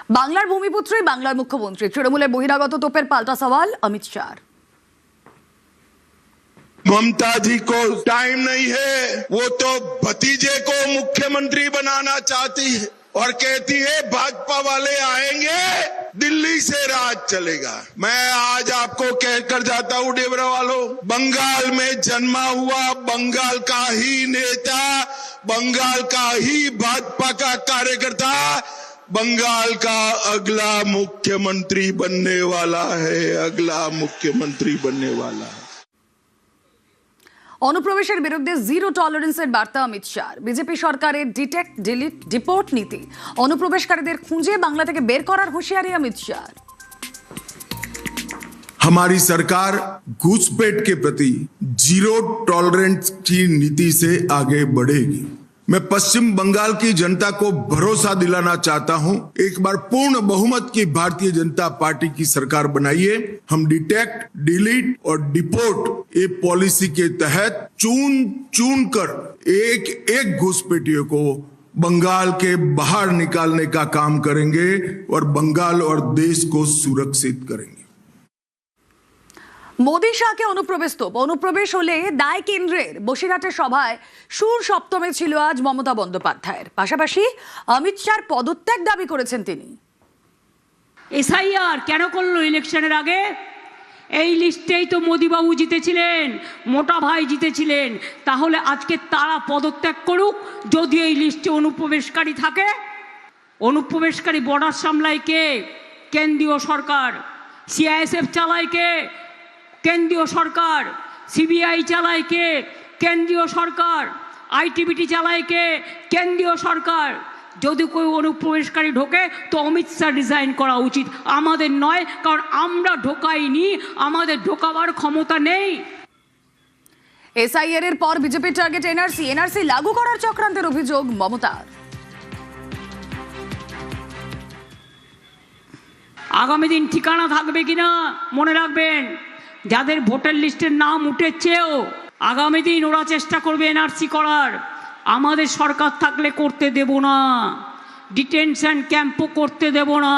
বাংলার ভূমিপুত্রই বাংলার মুখ্যমন্ত্রী। তৃণমূলের বহিরাগত তোপের পাল্টা সওয়াল অমিত শাহ। ममता जी को टाइम नहीं है, वो तो भतीजे को मुख्यमंत्री बनाना चाहती है और कहती है भाजपा वाले आएंगे दिल्ली से राज चलेगा। मैं आज आपको कहकर जाता हूं डेबरा वालों, बंगाल में जन्मा हुआ बंगाल का ही नेता, बंगाल का ही भाजपा का कार्यकर्ता बंगाल का अगला मुख्यमंत्री बनने वाला है, अगला मुख्यमंत्री बनने वाला है। অনুপ্রবেশের বিরুদ্ধে জিরো টলারেন্সের বার্তা অমিত শাহ। বিজেপি সরকারের ডিটেক্ট ডিলিট ডিপোর্ট নীতি, অনুপ্রবেশকারীদের খুঁজে বাংলা থেকে বের করার হুঁশিয়ারি অমিত শাহ। हमारी सरकार घुसपैठ के प्रति जीरो टॉलरेंस की नीति से आगे बढ़ेगी। मैं पश्चिम बंगाल की जनता को भरोसा दिलाना चाहता हूं, एक बार पूर्ण बहुमत की भारतीय जनता पार्टी की सरकार बनाइए। हम डिटेक्ट डिलीट और डिपोर्ट ये पॉलिसी के तहत चुन कर एक एक घुसपैठियों को बंगाल के बाहर निकालने का काम करेंगे और बंगाल और देश को सुरक्षित करेंगे। মোদী শাহকে অনুপ্রবেশ হলে দায় কেন্দ্রের। বসিরহাটের সভায় সুর সপ্তমে ছিল আজ মমতা বন্দ্যোপাধ্যায়ের। পাশাপাশি অমিত শাহর পদত্যাগ দাবি করেছেন তিনি। এসআইআর কেন করলো ইলেকশনের আগে? এই লিস্টেই তো মোদীবাবু জিতেছিলেন, মোটা ভাই জিতেছিলেন। তাহলে আজকে তারা পদত্যাগ করুক যদি এই লিস্টে অনুপ্রবেশকারী থাকে। অনুপ্রবেশকারী বর্ডার সামলায় কে? কেন্দ্রীয় সরকার। সিআইএসএফ চালায় কে? কেন্দ্রীয় সরকার। সিবিআই চালায় কে? কেন্দ্রীয় সরকার। আইটিবিটি চালায় কে? কেন্দ্রীয় সরকার। যদি কেউ অনুপ্রবেশকারী ঢোকে তো অমিত শাহ রিজাইন করা উচিত, আমাদের নয়, কারণ আমরা ঢোকাইনি, আমাদের ঢোকাবার ক্ষমতা নেই। এসআইআর এর পর বিজেপির টার্গেট এনআরসি লাগু করার চক্রান্তের অভিযোগ মমতার। আগামী দিন ঠিকানা থাকবে কিনা মনে রাখবেন, যাদের ভোটার লিস্টের নাম উঠেছেও আগামী দিন ওরা চেষ্টা করবে এনআরসি করার। আমাদের সরকার থাকলে করতে দেব না, ডিটেনশন ক্যাম্পও করতে দেব না।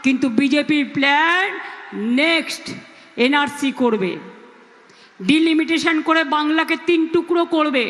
কিন্তু বিজেপির প্ল্যান নেক্সট এনআরসি করবে, ডিলিমিটেশন করে বাংলাকে 3 টুকরো করবে।